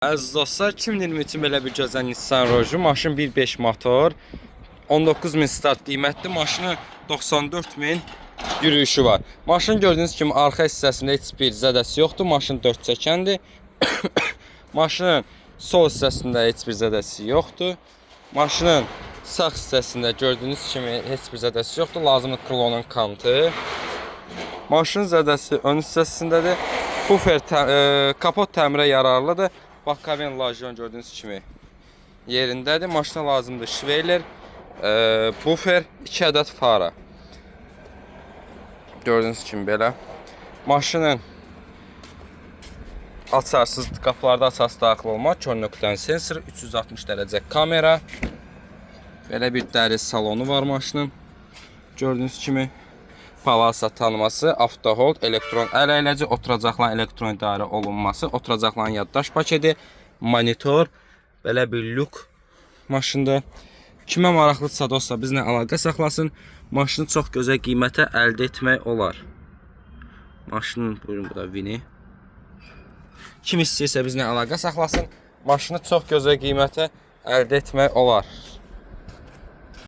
Əziz dostlar, 2023-cü belə bir gözəl Nissan Rogue, maşın 1.5 motor, 19.000 start qiymətli, maşının 94.000 yürüyüşü var. Maşın gördüğünüz kimi arxa hissəsində heç bir zədəsi yoxdur, maşın 4 çəkəndir. Maşının sol hissəsində heç bir zədəsi yoxdur. Maşının sağ hissəsində gördüyünüz kimi heç bir zədəsi yoxdur, lazımlı klonun kantı. Maşının zədəsi ön hissəsindədir. Bufer, kapot təmirə yararlıdır. Bakaven lajon gördüğünüz kimi yerindədir. Maşına lazımdır şveyler, bufer, 2 ədəd fara. Gördüğünüz kimi belə. Maşının açarsız qapılarda açarsı daxil olma, kör nöqtənin sensoru, 360 dərəcə kamera. Belə bir dəri salonu var maşının. Gördüğünüz kimi palasa tanıması, avto hold, elektron əl əyləci, oturacaqların elektron idarə olunması, oturacaqların yaddaş paketi, monitor, belə bir lük maşında. Kimə maraqlıdırsa dostlar bizlə əlaqə saxlasın. Maşını çox gözəl qiymətə əldə etmək olar. Maşının buyurun bu da vini. Kim istəyirsə bizlə əlaqə saxlasın. Maşını çox gözəl qiymətə əldə etmək olar.